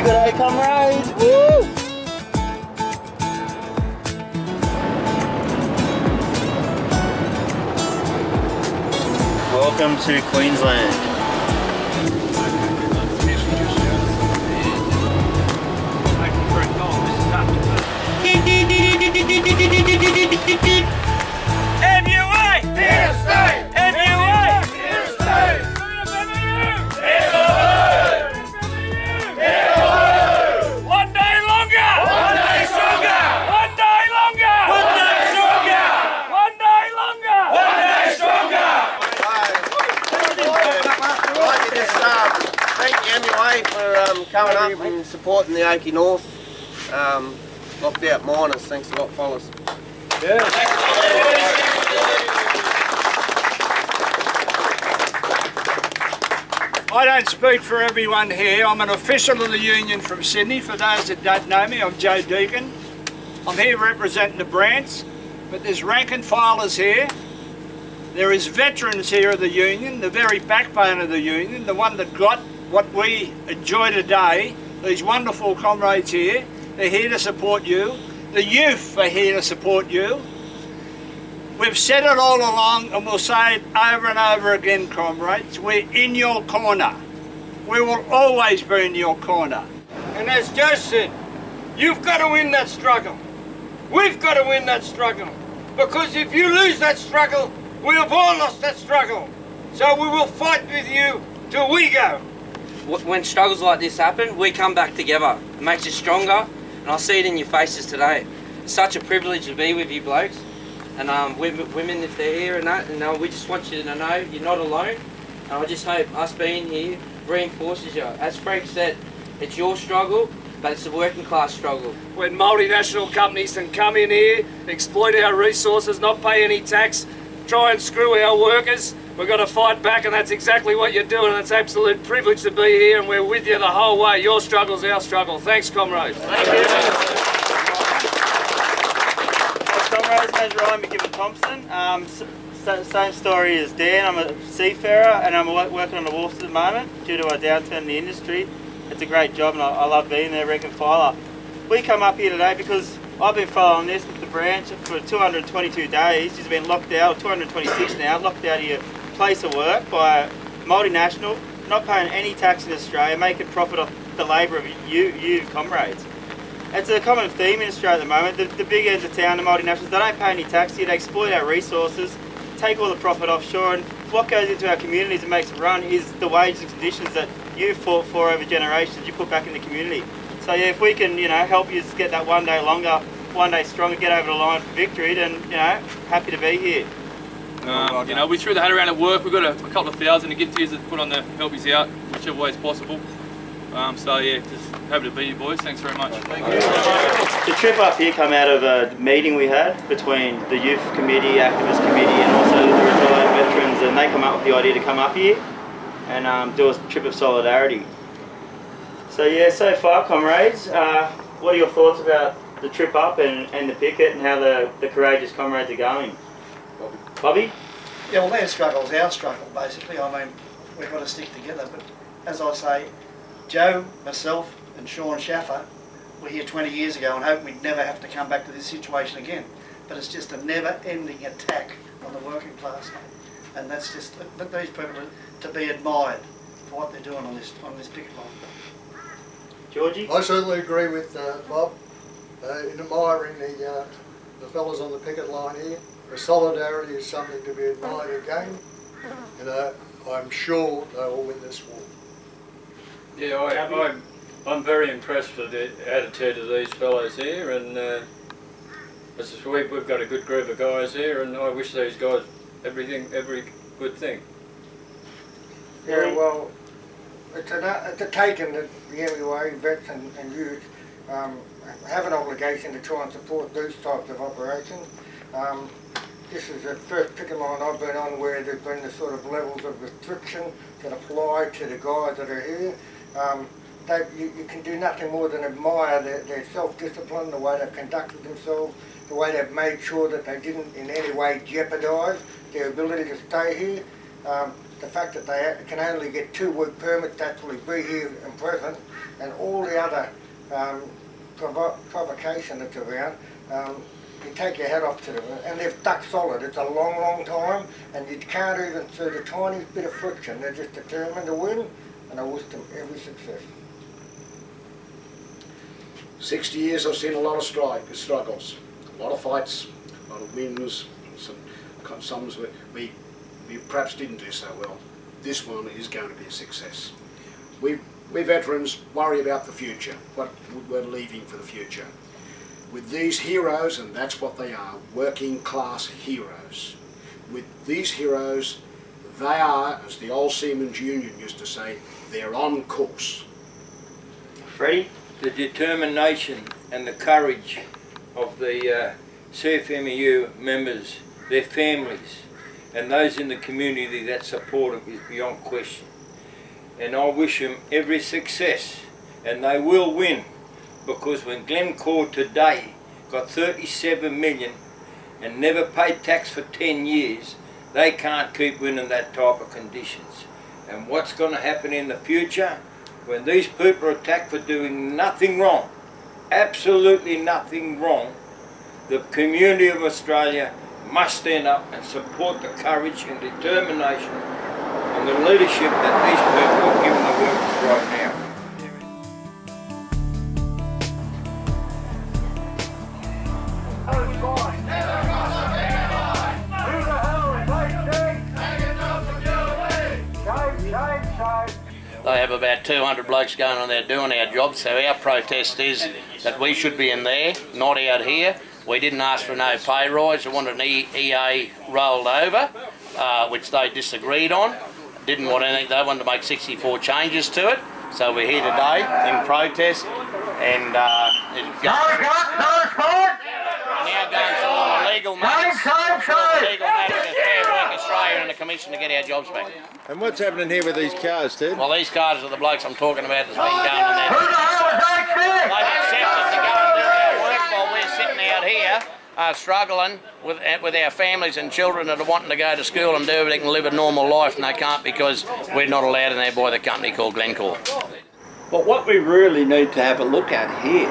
G'day, comrades! Woo! Welcome to Queensland. MUA! Here to stay! MUA! Here to stay! One day longer! One day stronger! One day longer! One day stronger! One day longer! One day stronger! I'd like to just thank the MUA for coming up and supporting the Oaky North locked out miners. Thanks a lot, fellas. I don't speak for everyone here. I'm an official of the union from Sydney. For those that don't know me, I'm Joe Deacon. I'm here representing the branch, but there's rank and filers here. There is veterans here of the union, the very backbone of the union, the one that got what we enjoy today. These wonderful comrades here, they're here to support you. The youth are here to support you. We've said it all along and we'll say it over and over again, comrades. We're in your corner. We will always be in your corner. And as Joe said, you've got to win that struggle. We've got to win that struggle. Because if you lose that struggle, we have all lost that struggle. So we will fight with you till we go. When struggles like this happen, we come back together. It makes us stronger, and I see it in your faces today. It's such a privilege to be with you blokes. And women, if they're here and that, and we just want you to know you're not alone. And I just hope us being here reinforces you. As Frank said, it's your struggle, but it's a working class struggle. When multinational companies can come in here, exploit our resources, not pay any tax, try and screw our workers, we've got to fight back, and that's exactly what you're doing. And it's an absolute privilege to be here, and we're with you the whole way. Your struggle's our struggle. Thanks, comrades. Thank you. Comrades, my name's Ryan McGibbon-Thompson. Same story as Dan. I'm a seafarer and I'm working on the wharf at the moment due to a downturn in the industry. It's a great job and I love being there, rank and filer. We come up here today because I've been following this with the branch for 222 days. She's been locked out, or 226 now, locked out of your place of work by a multinational, not paying any tax in Australia, making profit off the labour of you comrades. It's a common theme in Australia at the moment. The big ends of town, the multinationals, they don't pay any tax here, they exploit our resources, take all the profit offshore, and what goes into our communities and makes it run is the wages and conditions that you fought for over generations, you put back in the community. So yeah, if we can, help you get that one day longer, one day stronger, get over the line for victory, then, happy to be here. We threw the hat around at work. We've got a couple of thousand to give to you to put on the help you out, whichever way is possible. So yeah, just happy to be here, boys. Thanks very much. Thank you. The trip up here come out of a meeting we had between the youth committee, activist committee, and also the retired veterans, and they come up with the idea to come up here and do a trip of solidarity. So yeah, so far, comrades, what are your thoughts about the trip up and the picket and how the courageous comrades are going? Bobby? Yeah, well, their struggle's our struggle, basically. I mean, we've got to stick together. But as I say, Joe, myself and Sean Schaffer were here 20 years ago and hoped we'd never have to come back to this situation again. But it's just a never-ending attack on the working class. And that's just, these people to be admired for what they're doing on this picket line. Georgie? I certainly agree with Bob in admiring the fellas on the picket line here. The solidarity is something to be admired again, and I'm sure they will win this war. Yeah, I'm very impressed with the attitude of these fellows here, and we've got a good group of guys here, and I wish these guys every good thing. Yeah, well, it's a taken that the MUA, vets and youth have an obligation to try and support these types of operations. This is the first picket line I've been on where there's been the sort of levels of restriction that apply to the guys that are here. You can do nothing more than admire their self-discipline, the way they've conducted themselves, the way they've made sure that they didn't in any way jeopardise their ability to stay here. The fact that they can only get 2 work permits to actually be here and present, and all all the other provocation that's around, you take your hat off to them, and they've stuck solid. It's a long, long time, and you can't even, through the tiny bit of friction, they're just determined to win, and I wish them every success. 60 years I've seen a lot of struggles, a lot of fights, a lot of wins, some we perhaps didn't do so well. This one is going to be a success. We veterans worry about the future, what we're leaving for the future. With these heroes, and that's what they are, working class heroes. With these heroes, they are, as the old Seamen's Union used to say, they're on course. Freddie? The determination and the courage of the CFMEU members, their families, and those in the community that support them is beyond question. And I wish them every success, and they will win, because when Glencore today got 37 million and never paid tax for 10 years, they can't keep winning that type of conditions. And what's going to happen in the future, when these people are attacked for doing nothing wrong, absolutely nothing wrong, the community of Australia must stand up and support the courage and determination and the leadership that these people are giving the workers right now. They have about 200 blokes going on there doing our job, so our protest is that we should be in there, not out here. We didn't ask for no pay rise. We wanted an EA rolled over, which they disagreed on. Didn't want anything. They wanted to make 64 changes to it. So we're here today in protest, and now going through all the legal matters with Fair Work Australia and the Commission to get our jobs back. And what's happening here with these cars, Ted? Well, these cars are the blokes I'm talking about that's been going in there. They've accepted to go and do our work while we're sitting out here struggling with our families and children that are wanting to go to school and do everything and live a normal life, and they can't because we're not allowed in there by the company called Glencore. But what we really need to have a look at here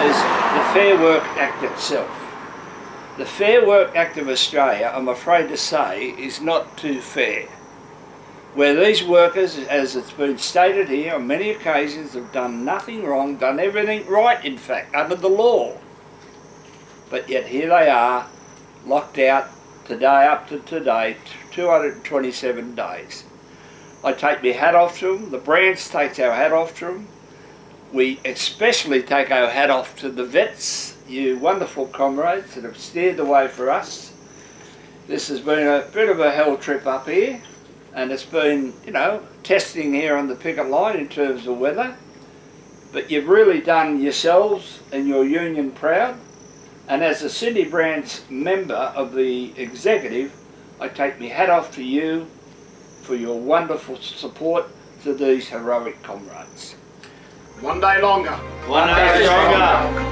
is the Fair Work Act itself. The Fair Work Act of Australia, I'm afraid to say, is not too fair. Where these workers, as it's been stated here on many occasions, have done nothing wrong, done everything right, in fact, under the law. But yet here they are, locked out today, up to today, 227 days. I take my hat off to them, the branch takes our hat off to them. We especially take our hat off to the vets, you wonderful comrades that have steered the way for us. This has been a bit of a hell trip up here, and it's been, you know, testing here on the picket line in terms of weather. But you've really done yourselves and your union proud. And as a Sydney branch member of the executive, I take my hat off to you for your wonderful support to these heroic comrades. One day longer. One day stronger.